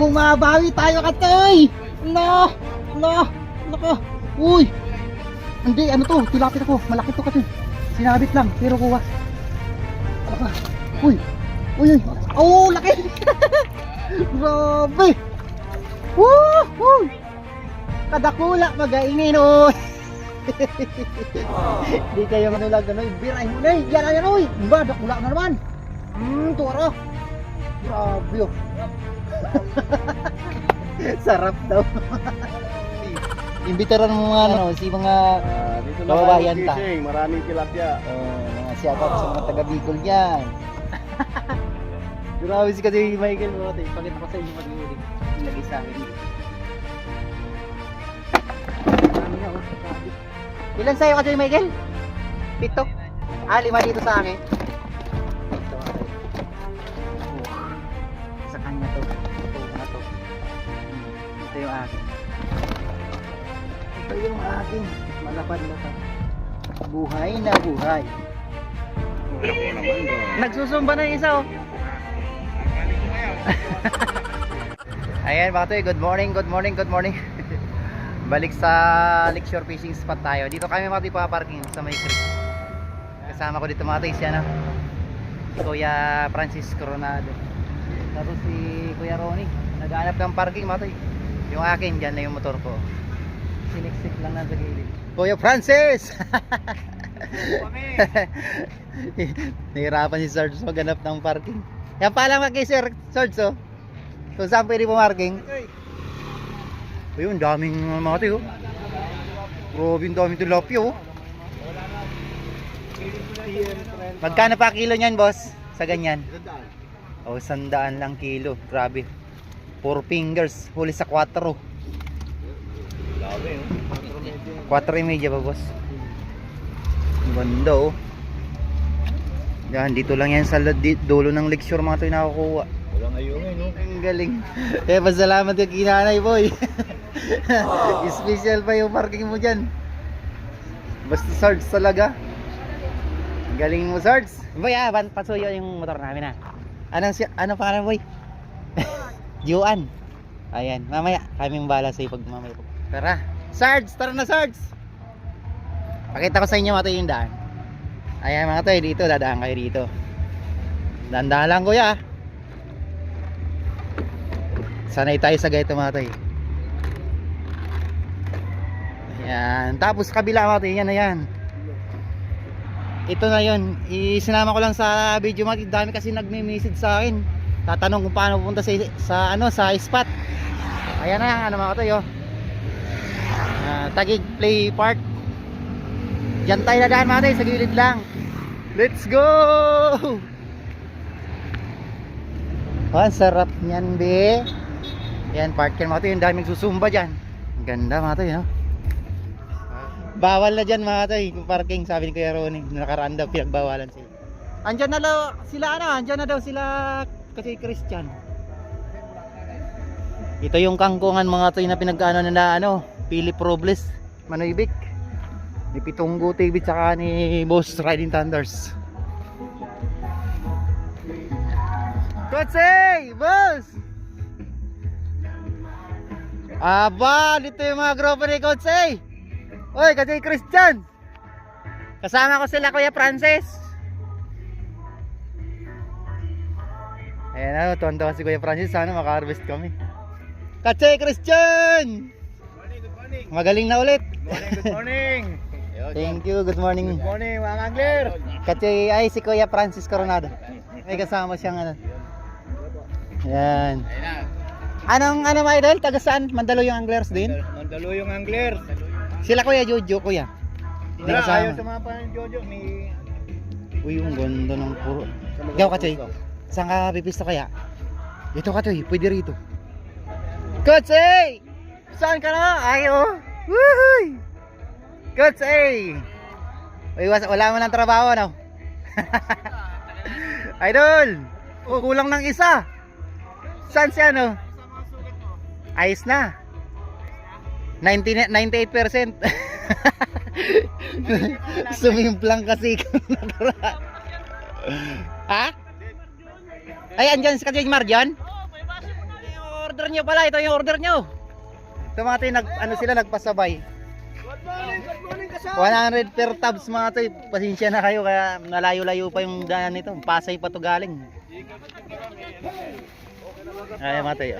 Bumabawi tayo katoy! No! No! Nako! Uy! Hindi, ano to? Tilapit ako. Malaki to katoy. Sinabit lang, pero kuha. Ano ka? Uy! Uy! Uy! Oh! Laki! Grabe! Woo! Woo! Kadakula magaingin oy! Di kayo manulag ano, biray mo na yan yan oy! Ba, dakula na naman! Tuwara! Grabe oh! Sarap daw! Imbitaran mo mga ano, si mga dito kababayan ta. Maraming tilapia. Mga siyakat sa mga taga Bicol yan. Grabe si kasi Michael mo natin. Pakita ko sa inyo mag-iulit. Ilagay sa akin dito. Marami na oh. Grabe. Ilan sa'yo kasi Michael? 7? 5 dito sa akin. Ito okay. Sa kanya to. Ito na to. Ito yung akin. Ito yung akin. Malapad-lapad. Buhay na buhay. Nagsusumba na yung isa oh. Ayan mga toy, good morning, good morning, good morning. Balik sa Lakeshore Fishing Spot tayo. Dito kami mga toy pa-parking sa may creek. Kasama ko dito mga toy siya no? Si Kuya Francis Coronado. Tapos si Kuya Ronnie. Naghahanap ng parking mga toy. Yung akin, dyan na yung motor ko. Siniksik lang na sa gilid. Kuya Francis! Nahirapan si Sarge maghanap ng parking. Yan pala kay Sir Sarge oh. So saan pwede pumarking? Ayun, daming mati oh. Grabe, daming tilapia oh. Magkano pa kilo niyan boss? Sa ganyan? Oh, 100 lang kilo. Grabe. 4 fingers, huli sa 4. 4.5 ba boss? Ganda oh. Yan, dito lang yan sa dulo ng Lakeshore mga to'y nakukuha. Walang ayungin no? Ang galing. Kaya pasalamat ka kinanay boy. Special pa yung parking mo dyan. Basta Sarge talaga. Ang galing mo Sarge. Boy pasuyo yung motor namin Anong pangalan boy? Juan. Ayan, mamaya kaming bala sa'yo pag mamaya po. Tara Sarge, tara na Sarge. Pakita ko sa inyo mga to'y yung daan. Ayan mga to'y, dito dadaan kayo dito. Dandahan lang kuya. Sanay tayo sa ganito mga to'y. Ayan, tapos kabila mga to'y, yan na yan. Ito na yun, isinama ko lang sa video mga to'y. Dami kasi nagme-message sa akin. Tatanong kung paano pupunta sa spot. Ayan na, ano mga to'y oh. Taguig Play Park. Diyan tayo nadaan mga to'y, sa gilid lang. Let's go! Ang sarap niyan be. Yan, park yan mga to'y, yung daming susumba dyan. Ang ganda mga to'y no? Bawal na dyan mga to'y, parking sabi ni Kuya Ronnie. Nakaraan daw, pinagbawalan sila. Andyan na daw sila andyan na daw sila kasi Christian. Ito yung kangkungan mga to'y na pinag-ano na Philip Robles Manoybik ni Pitunggo TV tsaka ni Boss Riding Thunders. Kotsey! Boss! Aba, dito yung mga grupo ni Kotsey. Oy, Kotsey Christian. Kasama ko sila Kuya Francis. Ayan tuwan-tuwa si Kuya Francis. Sana maka-harvest kami. Kotsey Christian! Good morning. Magaling na ulit. Good morning. Thank you, good morning. Good morning mga angler. Kasi ay si Kuya Francis Coronado. May kasama siyang Yan. Anong mga idol? Taga saan? Mandaluyong Anglers din? Mandaluyong angler. Sila Kuya Jojo, Kuya. Hindi kasama. Ayaw sa mga pa ng Jojo. Uy, yung ganda ng puro. Ikaw Katsoy, saan ka pipista kaya? Ito Katsoy, pwede rito. Katsoy! Saan ka na? Ayo! Woohoo! Katsoy! Uy, wala mo ng trabaho no? Idol! Kulang ng isa. Saan siya no? Ayos na. 98%. Sumimplang kasi. Ha? Ay, andyan si Katsoy Mar dyan? order nyo pala. Ito yung order nyo. Ito mga tayo, ano sila, nagpasabay. Good morning kasama. 100 per tabs mga tayo. Pasensya na kayo kaya nalayo-layo pa yung daan nito. Pasay pa to galing. Ay mga tayo.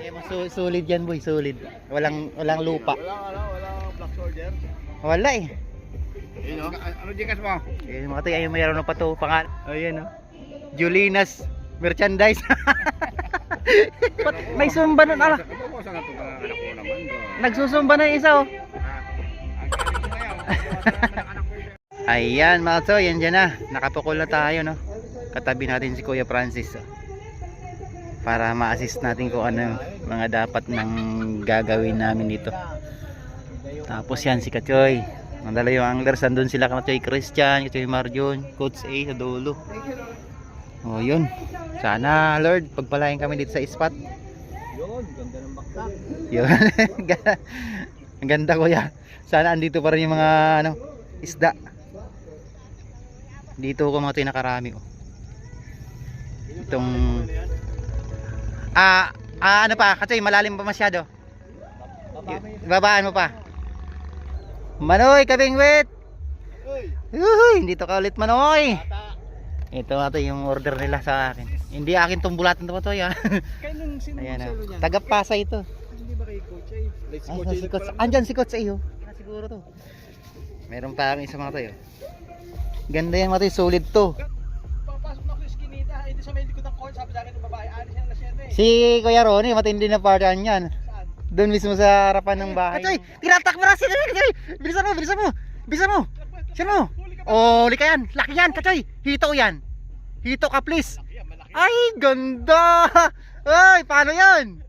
Solid yan boy, solid. Walang lupa. Walang black soldier. Wala eh. Ano jikas mo? Eh mga tayo, ayun mayroon na pa to pangal. Ayan oh. Julinas merchandise. May sumba nun ala. Saan ito ka anak ko naman? Nagsusumba na yung isa oh. Ayan mga to, yan dyan na. Nakapukul na tayo no. Katabi natin si Kuya Francis oh. Para ma-assist natin kung ano mga dapat nang gagawin namin dito. Tapos yan si Kachoy. Mandala yung anglers, andun sila Kachoy Christian, Kachoy Marjon, Coach A sa dulo. Oh yun. Sana Lord, pagpalain kami dito sa spot. Yun, ganda ng baksak. Yun. Ang ganda kuya. Sana andito pa rin yung mga ano, isda. Dito ko mga nakarami oh. Itong ano pa, kasi malalim pa masyado. Babaan mo pa. Manoy, kabingwit. Uy, dito ka ulit Manoy. Ito ito yung order nila sa akin. Hindi akin tong bulatan to to ya. Kayo sino Ayan oh. Taga-Pasa ito. Hindi ba kay Coach A? Like si Ay, Coach A. si Coach, andyan si Coach A oh. Siguro to. Meron pa kami isa mga tayo. Ganda yan mga tayo, solid to. Papasok na ako sa skinita, hindi sa may likod ng court, sabi sa akin ng babae, alis yan na 7. Si Kuya Ronnie, matindi na partian yan. Saan? Doon mismo sa harapan ng bahay. Katoy, tinatak mo na si Katoy. Bilisan mo, bilisan mo. Bilisan mo. Sino mo? Oh, huli ka yan. Laki yan, Katoy. Hito yan. Hito ka please. Ay, ganda. Ay, paano yan?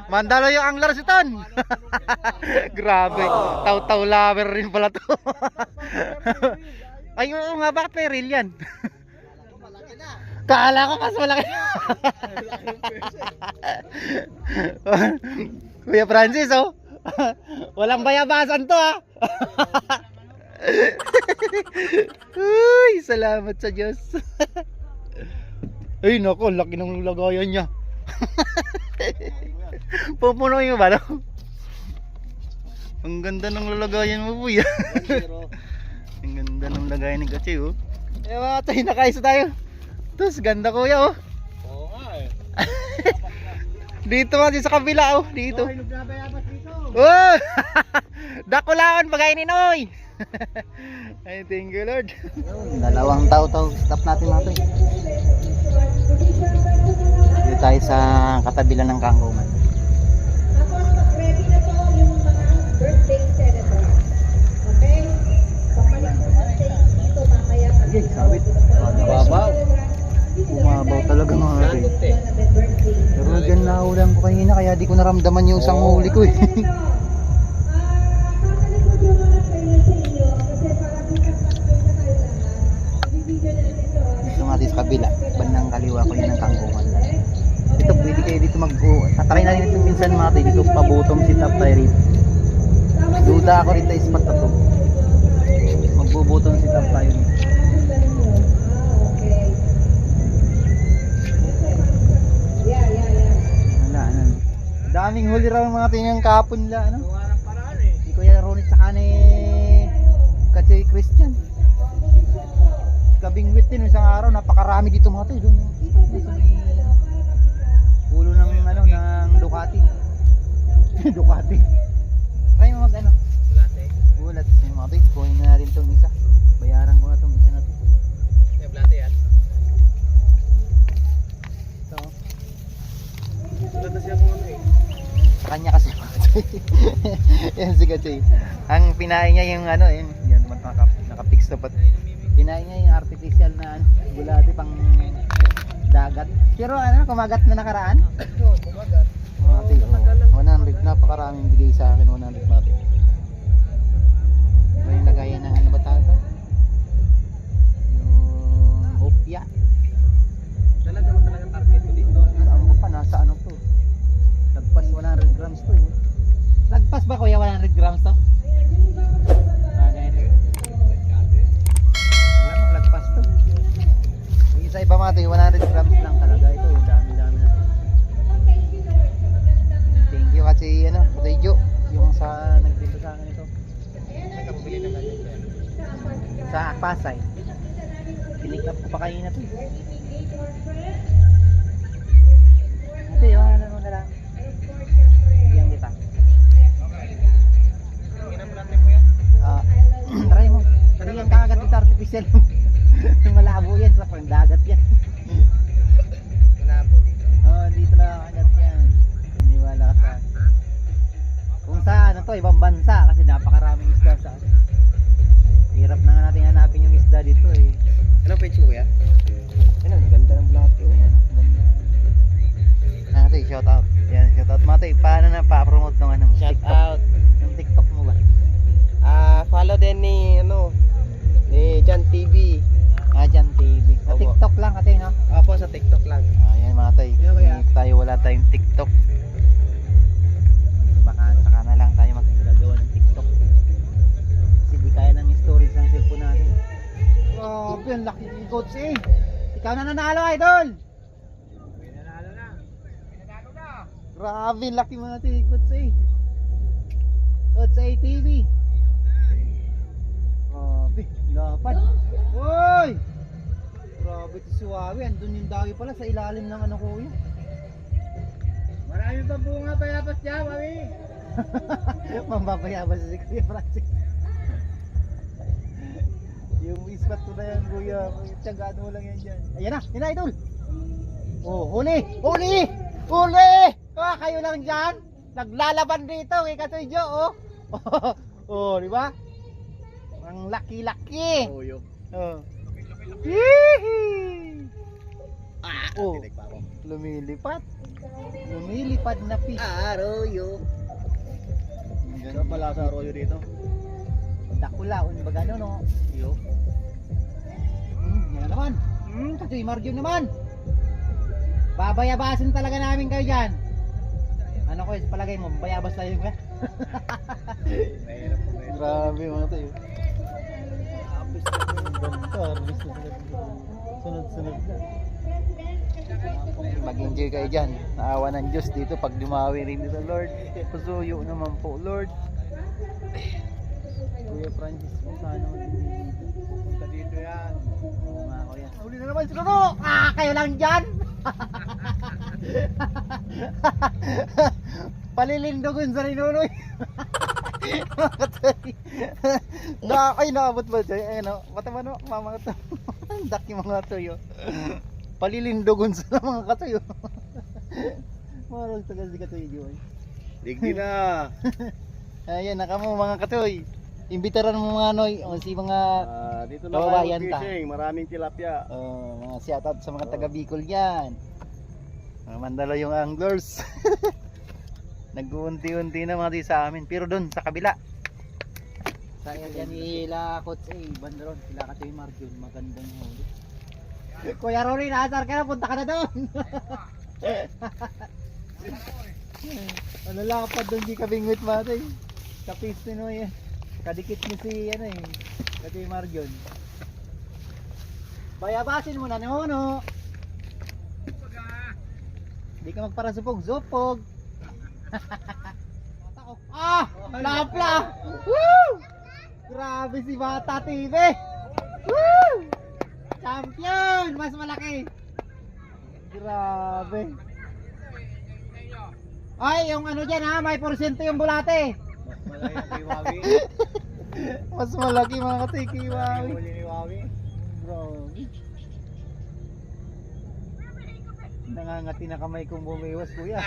Mandala yung angler si Ton. Grabe. Taw-taw lover rin pala to. Ay, oo nga, bakit may reel yan? Kala ko mas malaki. Kuya Francis oh. Walang bayabasan to ah. Uy, salamat sa Diyos. Ay nako, laki ng lagayan niya. Pupunuin mo ba no? Ang ganda ng lalagayan mo kuya. Ang ganda ng lagayan ni Gachi oh. Eh mga tayo, nakaisa tayo. Tapos ganda kuya oh. Oo nga eh. Dito kasi sa kabila oh, dito. Ay, nagbabayabas dito. Oh! Dakulaon bagay ni Noy. Ay, thank you Lord. Dalawang tao stop natin mga to. Dito tayo sa katabilan ng Kangkungan. Ready na po yung mga birthday celebrant. Okay? Papalang birthday dito mamaya. Okay, sabit. Babaw. Umabaw talaga mga ate. Pero dyan nahulan ko kanina kaya di ko naramdaman yung isang huli ko eh. Dito nga sa kabila, bandang kaliwa ko yan ng Kangkungan. Ito pwede kayo dito tatry na rin ito minsan mga ate, dito pabottom sit up tayo rito. Duda ako rito spot na to. Magbubottom sit up tayo dito. Wala ano. Daming huli raw mga tingin kahapon nila ano. Gawa ng paraan eh. Si Kuya Ronit saka ni Kachoy Christian. Kabingwit din isang araw, napakarami dito mga to. Doon sa may pulo ng ano ng Ducati. Ducati. Kaya mag ano? Bulat sa mga to. Kunin na natin tong isa. Bayaran ko na tong isa na to. May plate yan. Ito. Ganda siya kung ano eh. Sa kanya kasi yan si Kachoy. Ang pinain niya yung ano yun. Yan nakapix na pat. Pinain niya yung artificial na ano, bulati pang dagat. Pero ano, kumagat na nakaraan? Oo, kumagat. Mati, oh. 100, napakaraming bigay sa akin, 100 mati. Ito yung lagayan ng ano ba tawag ito? Yung hopya. Talaga mo talagang target ko dito. Saan ko pa, nasa ano to? Lagpas 100 grams to eh. Lagpas ba kuya 100 grams to? Wala mang lagpas to. Yung isa iba mga to, 100 grams lang talaga ito. Dami na to. Pasay. Pinick up ko pa kanina to. Ate, yung ano mo na lang. Bigyan kita. Ginamulante mo yan? Try mo. Bigyan ka agad dito artificial. Malabo yan sa pang dagat yan. Malabo dito. Dito lang agad yan. Iniwala ka sa kung saan to, ibang bansa kasi napakaraming isda sa hirap na nga natin hanapin yung isda dito eh. Anong page mo kuya? Ano, ganda ng black yun. Mate, shout out. Yan, shout out Mate. Paano na pa-promote ng ano mo? Shout TikTok. out. Yung TikTok mo ba? Follow din ni Jan TV. Jan TV. Sa Opo. TikTok lang kasi no? Ako sa TikTok lang. Ayan mga tay. Kaya kaya? Hindi tayo wala tayong TikTok. Baka saka na lang tayo maggagawa ng TikTok. Kasi di kaya ng storage ng cellphone natin. Grabe, ang laki ni Coach eh. Ikaw na nanalo, idol. Pinanalo na. Pinanalo na. Grabe, laki mga tay, Coach eh. Coach A TV. Grabe, lapad. Uy! Grabe ito si Wawi. Andun yung dawi pala sa ilalim ng ano kuya. Marami pa bunga payapas dyan, mami. Mambabayabas si Kuya Francis. Yung ispat ko na yan kuya. Tiyagaan mo lang yan dyan. Ayan na idol. Oh, huli! Huli! Huli! Kayo lang dyan. Naglalaban dito kay Katoyjo oh. Oh, di ba? Ang laki-laki. Uyo. Oh. Yee! Oh, Tinig pa ako. lumilipad. Lumilipad na fish. Arroyo. Ano pala sa arroyo dito? Dakulaon ba gano'n no? Yo. Yan naman. Kasi Marjo naman. Babayabasin talaga namin kayo dyan. Ano ko, palagay mo, bayabas tayo ba? Mahirap po ngayon. Grabe mga tayo. Harvest na sila. Sunod-sunod na. Mag-enjoy kayo dyan. Naawa ng Diyos dito pag dumawi rin dito, Lord. Pasuyo naman po, Lord. Kuya Francis po, sana mag-enjoy dito. Pupunta dito yan. Oo nga kuya. Huli na naman si Nuno! Kayo lang dyan! Palilindogon sa Rinunoy. Ay, naabot ba dyan? Ayun o, mataman o, mga to. Daki mga tuyo. Palilindogon sa mga katuyo. Marag tagal si katuyo Joy. Digdi na. Ayan, nakamo mga katuy. Imbitaran mo mga noy, o si mga Dito na kababayan tayo ta. fishing. Maraming tilapia. Mga shoutout sa mga taga Bicol yan. Mga Mandala yung anglers. Nag-uunti-unti na mga di sa amin. Pero doon sa kabila. Sa yan nila Coach A, Bandaron, sila ka yung Marjun, magandang huli. Kuya Rory, naasar ka na, punta ka na doon. Ano lang pa doon, di kabingwit mati. Kapis nino yan. Kadikit niyo si ano eh, Katoy Marjun. Bayabasin mo na no. Di ka magparasupog-supog. Lapla! Woo! Grabe si Bata TV! Woo! Champion! Mas malaki! Grabe! Ay, yung ano dyan ha, may porsyento yung bulate! Malaki ang kay Wawi. Mas malaki mga katiki, Wawi! Huli ni Wawi. Grabe! Nangangati na kamay kong bumiwas kuya.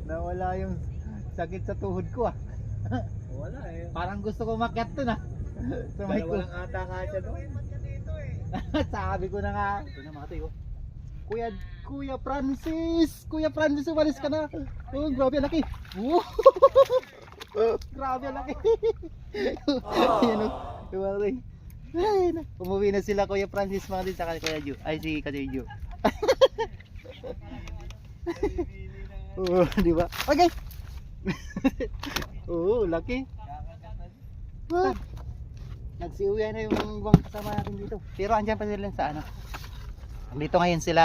Nawala yung sakit sa tuhod ko ah. Wala eh. Parang gusto ko makyat to na. Sumay ko. Walang ata nga siya doon. Sabi ko na nga. Ito na mga tayo. Kuya Francis, umalis ka na. Oh, grabe ang laki. Grabe ang laki. Ayan o. Mga tayo. Ay, umuwi na sila Kuya Francis mga din sa Kuya Ju. Ay si Katoy Ju. Oh, di ba? Okay. Oo, laki. Nagsiuwi na yung ibang kasama natin dito. Pero andyan pa sila sa ano. Dito ngayon sila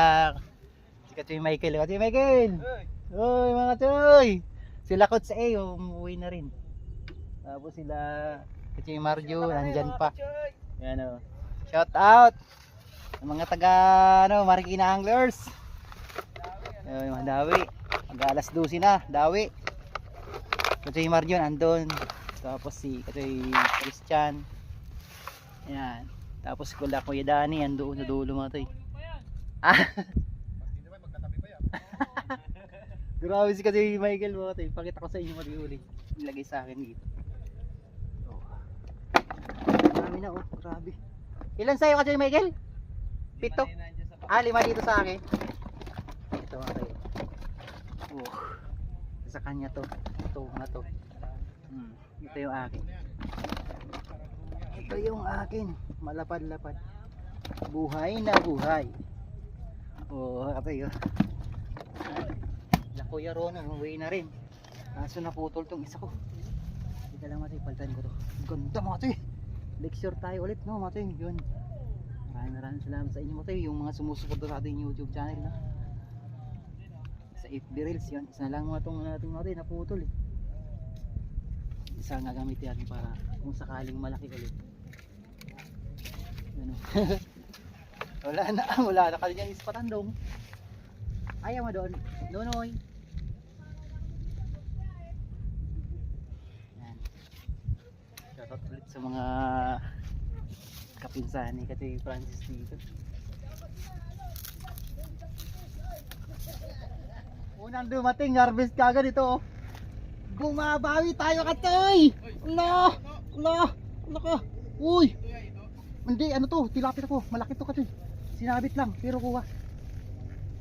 si Katoy Michael. Katoy Michael! Oy, mga Katoy! Sila Coach A, umuwi na rin. Tapos sila Kachay Marjo, nandyan pa. Yan o. Shout out! Ang mga taga, Marikina Anglers. Ayun, mga dawi. Mag-alas 12 na, dawi. Kachay Marjo, andun. Tapos si Kachay Christian. Yan. Tapos Kuya Dani, andun sa dulo mga toy. Ah! Grabe si Kachay Michael mga toy. Pakita ko sa inyo mag-iuli. Nilagay sa akin dito. Oh. Marami na oh, grabe. Ilan sa'yo Kachay Michael? 7? Ah, 5 dito sa akin. Ito mga toy. Oh. Sa kanya to. Ito na to. Ito yung akin. Ito yung akin. Malapad-lapad. Buhay na buhay. Oh, Kachay oh. Kuya Rono, umuwi na rin. Kaso naputol tong isa ko. Hindi lang matay, palitan ko to. Ganda matay. Lecture tayo ulit no matay. Yun. Maraming salamat sa inyo matay. Yung mga sumusuporta sa ating YouTube channel na. Sa FB Reels yun. Isa lang mga itong natin matay naputol eh. Isa nga gamit yan para kung sakaling malaki ulit. Ano. Wala na kanya ispatandong. Ayaw mo doon. Nonoy. Yan. Shoutout ulit sa mga kapinsan ni Kachay Francis dito. Unang dumating, harvest kagad ito. Bumabawi tayo Kachay! Ala! Ka! Uy! Hindi, ano to? Tilapit ako. Malaki to Kachay. Sinabit lang, pero kuha.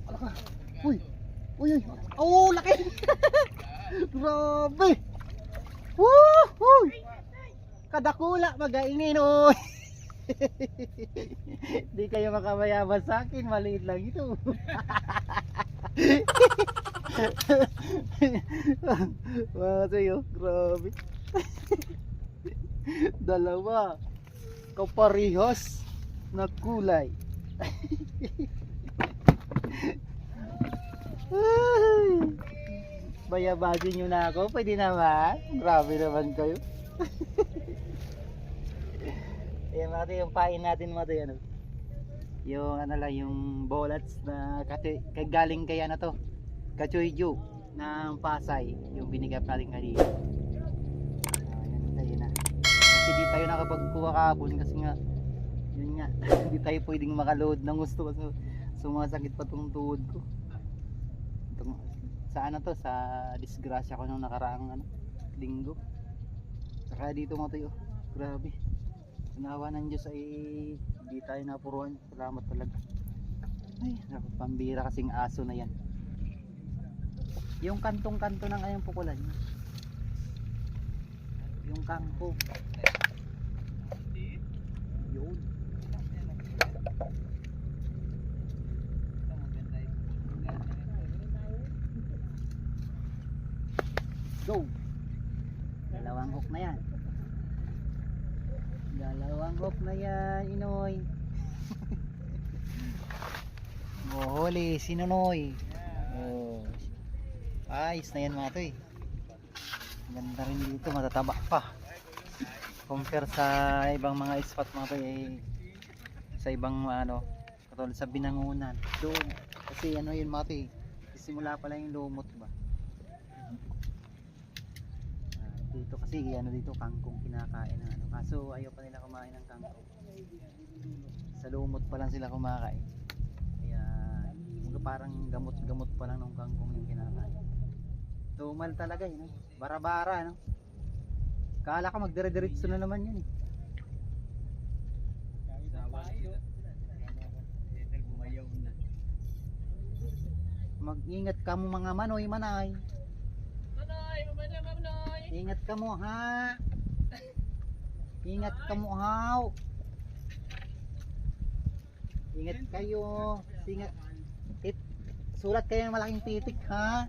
Ala ka! Uy! Oh, laki! Grabe! Woo! Kadakula magainin, oy! Di kayo makamayabas sa akin, maliit lang ito. Mga sa'yo, grabe. Dalawa kaparihas na kulay. Bayabasin nyo na ako, pwede naman. Grabe naman kayo. Ayan natin yung pain natin mga ano. Yung ano lang, yung bolats na galing kaya na to. Kachoyju ng Pasay, yung binigap natin kanina. Ayan tayo na. Kasi di tayo nakapagkuha kahapon kasi nga yun nga, hindi tayo pwedeng makaload ng gusto kasi sumasakit pa tong tuhod ko. Sa ano to, sa disgrasya ko nung nakaraang linggo. Saka dito mga tayo, grabe. Sinawa ng Diyos ay di tayo napuruan. Salamat talaga. Ay, pambira kasing aso na yan. Yung kantong-kanto ng ayang pukulan. Yung kangkong. Yun. Go! Dalawang hook na yan. Dalawang hook na yan, Inoy. Huli, si Nonoy. Oh. Ayos na yan mga to eh. Ganda rin dito, matataba pa. Compare sa ibang mga spot mga to eh. Sa ibang ano, katulad sa Binangunan. Doon. Kasi ano yun mga to eh. Simula pa lang yung lumot ba. Dito kasi ano dito kangkong kinakain ng ano. Kaso ayaw pa nila kumain ng kangkong. Sa lumot pa lang sila kumakain. Kaya parang gamot-gamot pa lang ng kangkong yung kinakain. Tumal talaga yun. Bara-bara no. Kala ka magdire-diretso na naman yun eh. Mag-ingat ka mo mga manoy-manay. Ingat ka mo ha. Ingat ka mo haw. Ingat kayo. Ingat. Sulat kayo ng malaking titik ha.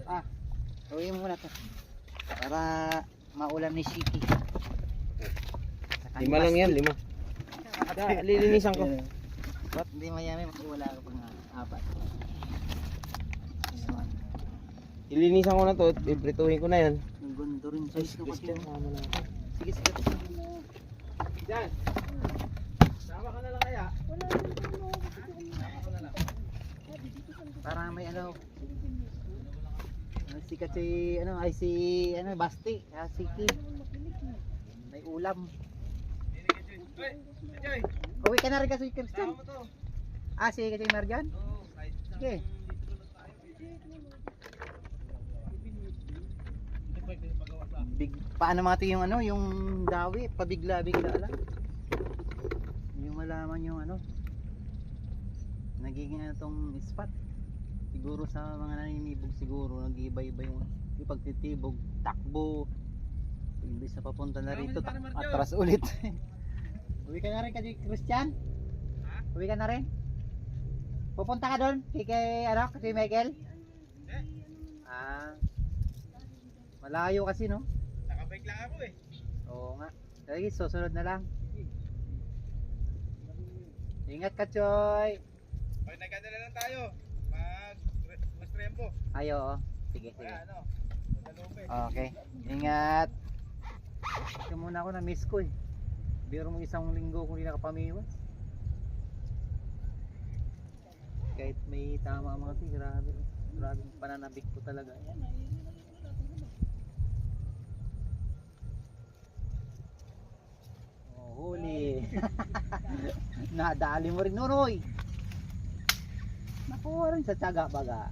Ah, gawin mo muna to. Para maulam ni Shiki. 5 lang yan, 5. Lilinisan ko. Ba't hindi mayami wala ka pang 4. Ilinisan ko na to, iprituhin ko na yan. Ang ganda rin size ko kasi. Tama na. Sige, sige. Diyan. Sama ka na lang kaya. Para may ano. Sikat si ano ay si ano Basti, si Ki. May ulam. Joy, Uwi ka na rin kasi Christian. sama mo to. Si kasi Marjan. Oo, kahit na. Okay. Paano mati yung ano, yung dawi, pabigla-bigla lang. Yung malaman yung ano. Nagiging ano tong spot. Siguro sa mga naninibog siguro nag-iiba-iba yung pagtitibog, takbo. Imbis na papunta na rito, atras ulit. Uwi ka na rin kasi Christian? Uwi ka na rin? Pupunta ka doon? Kay ano? Kay Michael? Malayo kasi no? Nakabike lang ako eh. Oo nga. Sige, susunod na lang. Ingat ka, Choy. Pag nagkadala lang tayo, mas trempo. Ay, oo. Sige, sige. Kaya ano, Guadalupe. Okay. Ingat. Ito muna ako na miss ko eh. Biro mo isang linggo kung hindi nakapamiwas. Kahit may tama mga kasi, grabe. Grabe pananabik ko talaga. Oh, huli. Nadali mo rin, Nunoy. Nakuha rin sa tiyaga baga.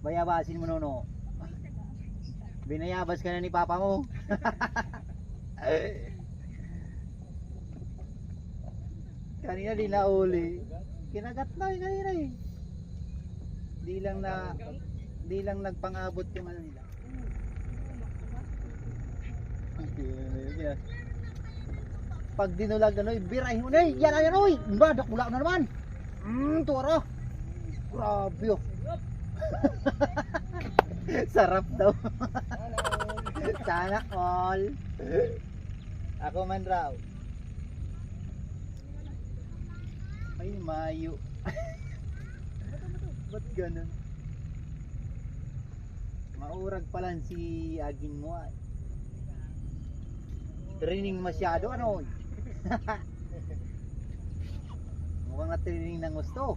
Bayabasin mo, Nuno. Binayabas ka na ni Papa mo. Kanina di na uli. Kinagat na kanina eh. Di lang nagpangabot yung ano nila. Pag dinulag ano, birahin mo na eh. Yan na yan oy. Badak mula na naman. Tuwara. Grabe oh. Sarap daw. Sana all. Ako man raw. Ay, mayo. Ba't ganun? Maurag pala si Agin mo ay. Training masyado ano? Mukhang na training ng gusto.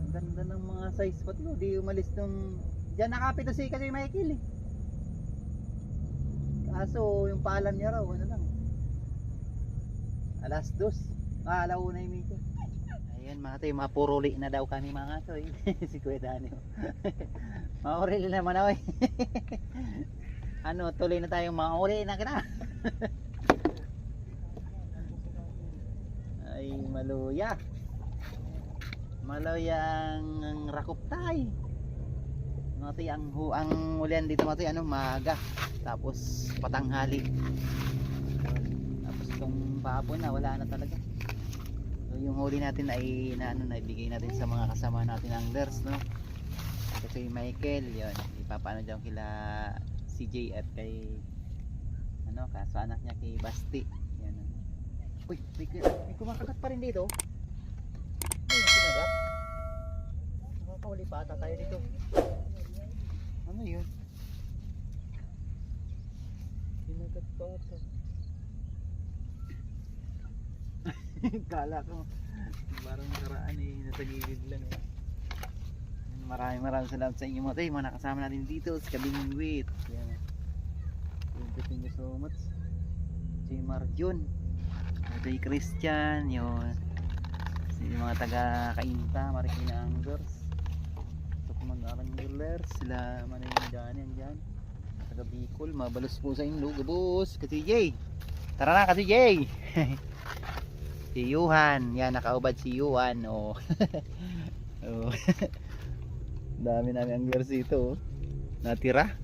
Ang ganda ng mga size pati no, di umalis nung diyan nakapit si kasi Michael eh. Kaso yung palan niya raw ano lang. Alas 2. Alauna yung medyo. Ayan mga tayo, mapuruli na daw kami mga to eh. Si Kuya Dani. Maurili naman ako eh. Ano, tuloy na tayong mauri na kita. Ay, maluya. Maluyang rakuptay. Mga tayo, ang ulian dito mga tayo, ano, maaga. Tapos patanghali. Tapos itong papon na, wala na talaga. So, yung huli natin ay naibigay natin sa mga kasama natin anglers, no? Kasi Michael, yun, ipapaano dyan kila CJ at kay ano, kaso anak niya kay Basti. Yan. Uy, may kumakagat pa rin dito. May kinagat. Nakakahuli pa ata tayo dito. Ano yun? Kinagat pa ata. Kala ko parang karaan eh, nasa gilid lang eh. Maraming salamat sa inyo mga tayo, mga nakasama natin dito sa Kabingwit. Yan. Thank you so much. Si Marjon, si Christian, yun. Si mga taga Kainta, Marikina Anglers. Sa Kumandaran Anglers, sila Manayindaan yan dyan. Taga Bicol, mabalos po sa inyo, gabos. Kasi Jay, tara na kasi Jay. Si Yuhan, yan nakaubad si Yuhan, oh. Oh. Dami namin anglers dito, oh. Natira.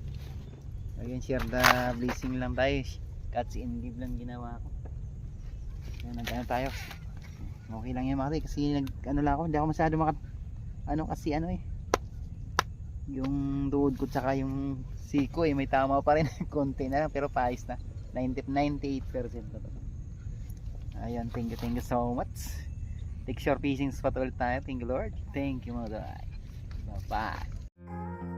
Ayun, share the blessing lang tayo. Catch and give lang ginawa ko. Yan, nagano tayo. Okay lang yan mga kasi ano lang ako, hindi ako masyado kasi ano eh. Yung duod ko tsaka yung siko eh, may tama pa rin. Konti na lang pero paayos na. 98% na to. Ayun, thank you so much. Lakeshore fishing spot ulit tayo. Thank you Lord. Thank you mga guys. Bye bye.